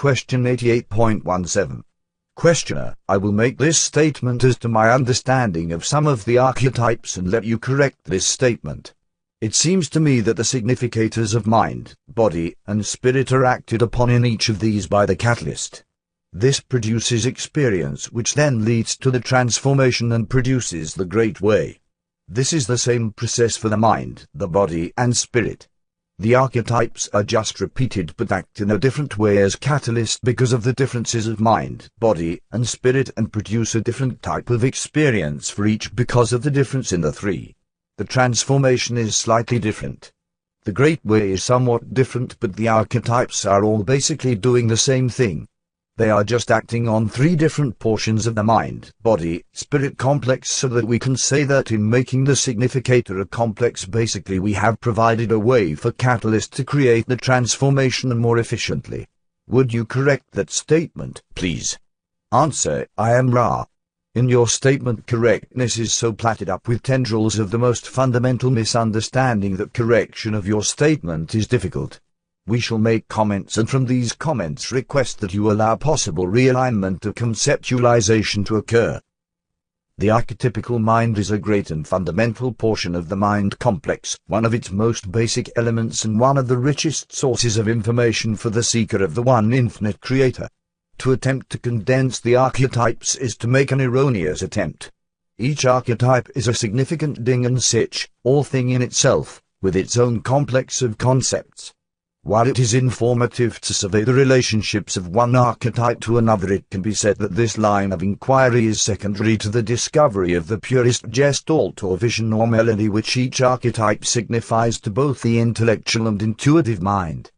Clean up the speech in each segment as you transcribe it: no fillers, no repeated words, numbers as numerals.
Question 88.17. Questioner, I will make this statement as to my understanding of some of the archetypes and let you correct this statement. It seems to me that the significators of mind, body, and spirit are acted upon in each of these by the catalyst. This produces experience which then leads to the transformation and produces the great way. This is the same process for the mind, the body, and spirit. The archetypes are just repeated but act in a different way as catalyst because of the differences of mind, body, and spirit and produce a different type of experience for each because of the difference in the three. The transformation is slightly different. The great way is somewhat different but the archetypes are all basically doing the same thing. They are just acting on three different portions of the mind, body, spirit complex so that we can say that in making the significator a complex basically we have provided a way for catalyst to create the transformation and more efficiently. Would you correct that statement, please? Answer, I am Ra. In your statement correctness is so platted up with tendrils of the most fundamental misunderstanding that correction of your statement is difficult. We shall make comments and from these comments request that you allow possible realignment of conceptualization to occur. The archetypical mind is a great and fundamental portion of the mind complex, one of its most basic elements and one of the richest sources of information for the seeker of the one infinite creator. To attempt to condense the archetypes is to make an erroneous attempt. Each archetype is a significant ding and sitch, or thing in itself, with its own complex of concepts. While it is informative to survey the relationships of one archetype to another, it can be said that this line of inquiry is secondary to the discovery of the purest gestalt or vision or melody which each archetype signifies to both the intellectual and intuitive mind.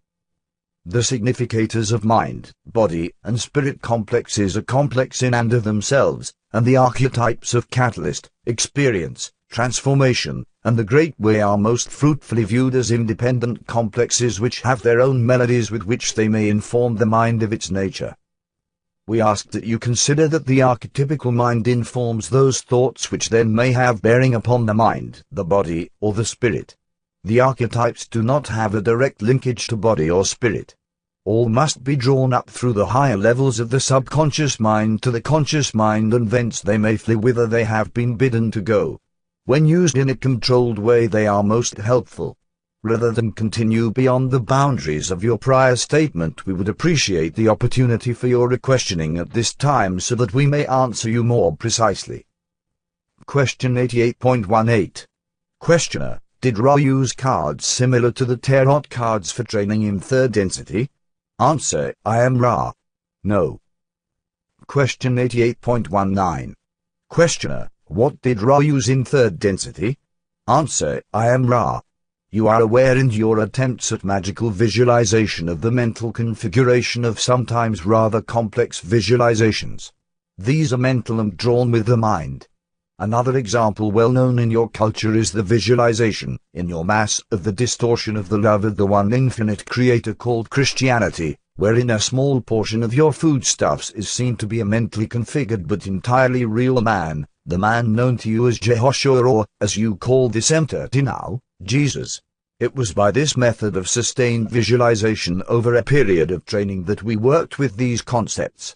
The significators of mind, body, and spirit complexes are complex in and of themselves, and the archetypes of catalyst, experience, transformation, and the great way are most fruitfully viewed as independent complexes which have their own melodies with which they may inform the mind of its nature. We ask that you consider that the archetypical mind informs those thoughts which then may have bearing upon the mind, the body, or the spirit. The archetypes do not have a direct linkage to body or spirit. All must be drawn up through the higher levels of the subconscious mind to the conscious mind, and thence they may flee whither they have been bidden to go. When used in a controlled way they are most helpful. Rather than continue beyond the boundaries of your prior statement, we would appreciate the opportunity for your questioning at this time so that we may answer you more precisely. Question 88.18. Questioner, did Ra use cards similar to the tarot cards for training in third density? Answer, I am Ra. No. Question 88.19. Questioner, what did Ra use in third density? Answer, I am Ra. You are aware in your attempts at magical visualization of the mental configuration of sometimes rather complex visualizations. These are mental and drawn with the mind. Another example well known in your culture is the visualization, in your mass, of the distortion of the love of the one infinite creator called Christianity, wherein a small portion of your foodstuffs is seen to be a mentally configured but entirely real man, the man known to you as Jehoshua, or, as you call this entity now, Jesus. It was by this method of sustained visualization over a period of training that we worked with these concepts.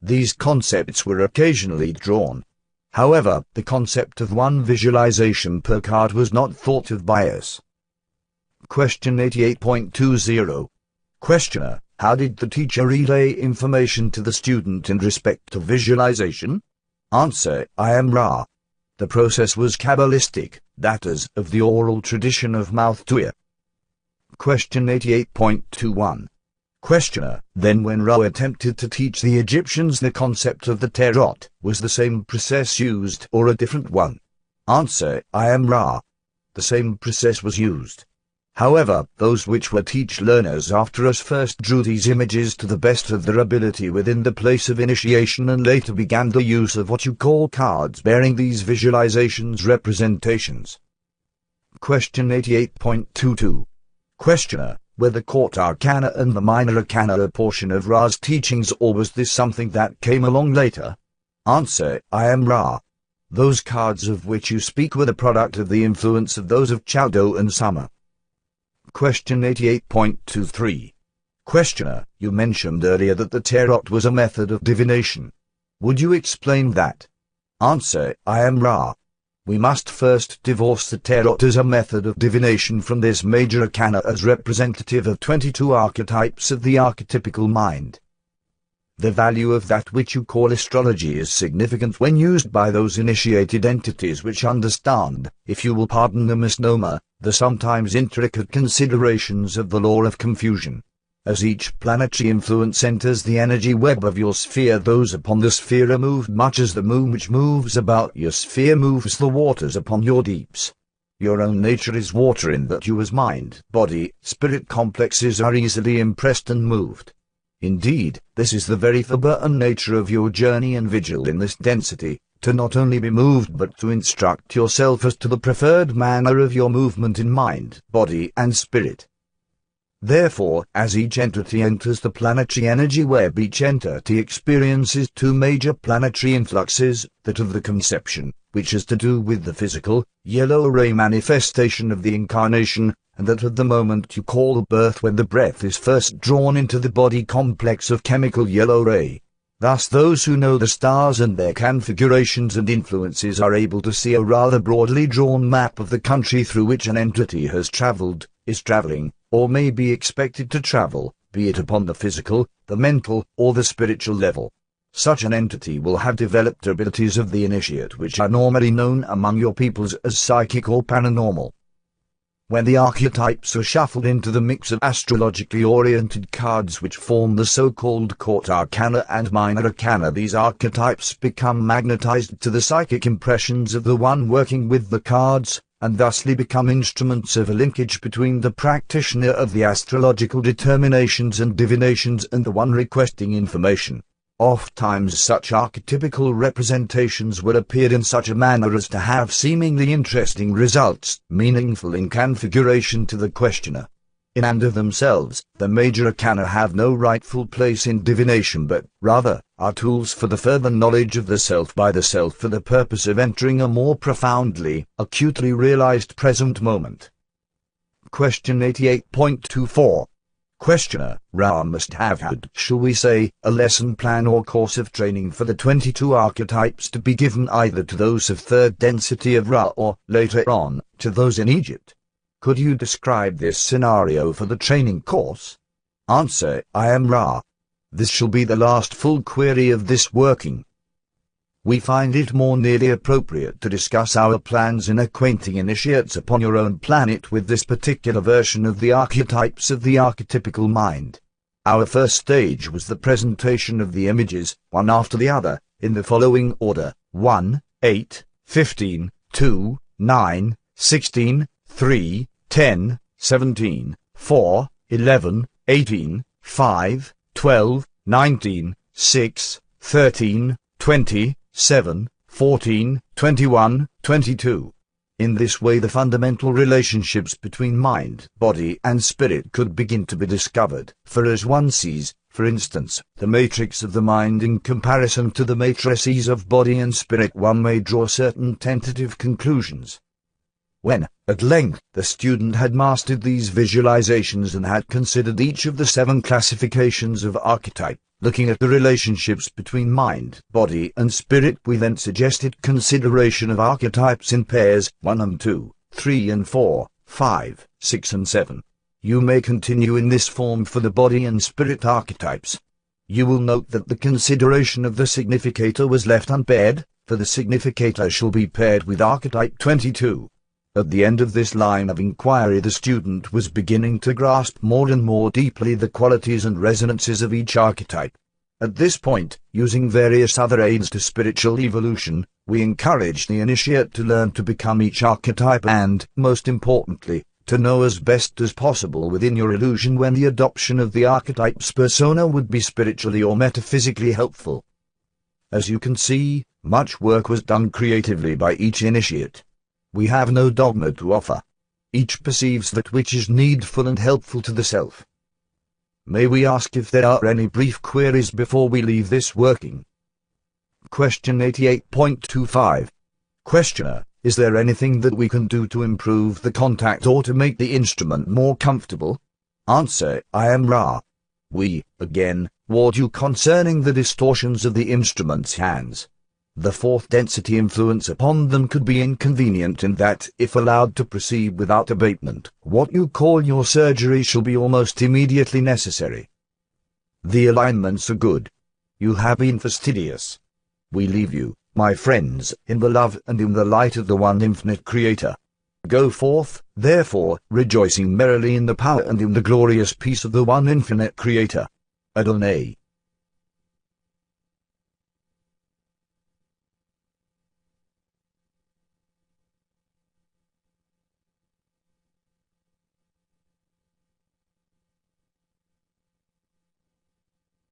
These concepts were occasionally drawn. However, the concept of one visualization per card was not thought of by us. Question 88.20. Questioner, how did the teacher relay information to the student in respect to visualization? Answer, I am Ra. The process was Kabbalistic, that is, of the oral tradition of mouth to ear. Question 88.21. Questioner, then when Ra attempted to teach the Egyptians the concept of the tarot, was the same process used or a different one? Answer, I am Ra. The same process was used. However, those which were teach learners after us first drew these images to the best of their ability within the place of initiation and later began the use of what you call cards bearing these visualizations representations. Question 88.22. Questioner, were the court arcana and the minor arcana a portion of Ra's teachings, or was this something that came along later? Answer, I am Ra. Those cards of which you speak were the product of the influence of those of Chowdo and Summer. Question 88.23. Questioner, you mentioned earlier that the tarot was a method of divination. Would you explain that? Answer, I am Ra. We must first divorce the tarot as a method of divination from this major arcana as representative of 22 archetypes of the archetypical mind. The value of that which you call astrology is significant when used by those initiated entities which understand, if you will pardon the misnomer, the sometimes intricate considerations of the law of confusion. As each planetary influence enters the energy web of your sphere, those upon the sphere are moved much as the moon which moves about your sphere moves the waters upon your deeps. Your own nature is water in that you as mind, body, spirit complexes are easily impressed and moved. Indeed, this is the very fibre and nature of your journey and vigil in this density, to not only be moved but to instruct yourself as to the preferred manner of your movement in mind, body and spirit. Therefore, as each entity enters the planetary energy web, each entity experiences two major planetary influxes, that of the conception, which has to do with the physical, yellow ray manifestation of the incarnation, and that of the moment you call birth, when the breath is first drawn into the body complex of chemical yellow ray. Thus those who know the stars and their configurations and influences are able to see a rather broadly drawn map of the country through which an entity has travelled, is travelling, or may be expected to travel, be it upon the physical, the mental, or the spiritual level. Such an entity will have developed abilities of the initiate which are normally known among your peoples as psychic or paranormal. When the archetypes are shuffled into the mix of astrologically oriented cards which form the so-called court arcana and minor arcana, these archetypes become magnetized to the psychic impressions of the one working with the cards, and thusly become instruments of a linkage between the practitioner of the astrological determinations and divinations and the one requesting information. Ofttimes such archetypical representations will appear in such a manner as to have seemingly interesting results, meaningful in configuration to the questioner. In and of themselves, the major arcana have no rightful place in divination, but, rather, are tools for the further knowledge of the self by the self for the purpose of entering a more profoundly, acutely realized present moment. Question 88.24. Questioner, Ra must have had, shall we say, a lesson plan or course of training for the 22 archetypes to be given either to those of third density of Ra or, later on, to those in Egypt. Could you describe this scenario for the training course? Answer, I am Ra. This shall be the last full query of this working. We find it more nearly appropriate to discuss our plans in acquainting initiates upon your own planet with this particular version of the archetypes of the archetypical mind. Our first stage was the presentation of the images, one after the other, in the following order: 1, 8, 15, 2, 9, 16, 3, 10, 17, 4, 11, 18, 5, 12, 19, 6, 13, 20, 7, 14, 21, 22. In this way the fundamental relationships between mind, body and spirit could begin to be discovered, for as one sees, for instance, the matrix of the mind in comparison to the matrices of body and spirit, one may draw certain tentative conclusions. When, at length, the student had mastered these visualizations and had considered each of the 7 classifications of archetype, looking at the relationships between mind, body and spirit, we then suggested consideration of archetypes in pairs, 1 and 2, 3 and 4, 5, 6 and 7. You may continue in this form for the body and spirit archetypes. You will note that the consideration of the significator was left unpaired, for the significator shall be paired with archetype 22. At the end of this line of inquiry the student was beginning to grasp more and more deeply the qualities and resonances of each archetype. At this point, using various other aids to spiritual evolution, we encouraged the initiate to learn to become each archetype and, most importantly, to know as best as possible within your illusion when the adoption of the archetype's persona would be spiritually or metaphysically helpful. As you can see, much work was done creatively by each initiate. We have no dogma to offer. Each perceives that which is needful and helpful to the self. May we ask if there are any brief queries before we leave this working? Question 88.25. Questioner, is there anything that we can do to improve the contact or to make the instrument more comfortable? Answer, I am Ra. We, again, warned you concerning the distortions of the instrument's hands. The fourth density influence upon them could be inconvenient in that, if allowed to proceed without abatement, what you call your surgery shall be almost immediately necessary. The alignments are good. You have been fastidious. We leave you, my friends, in the love and in the light of the one infinite Creator. Go forth, therefore, rejoicing merrily in the power and in the glorious peace of the one infinite Creator. Adonai.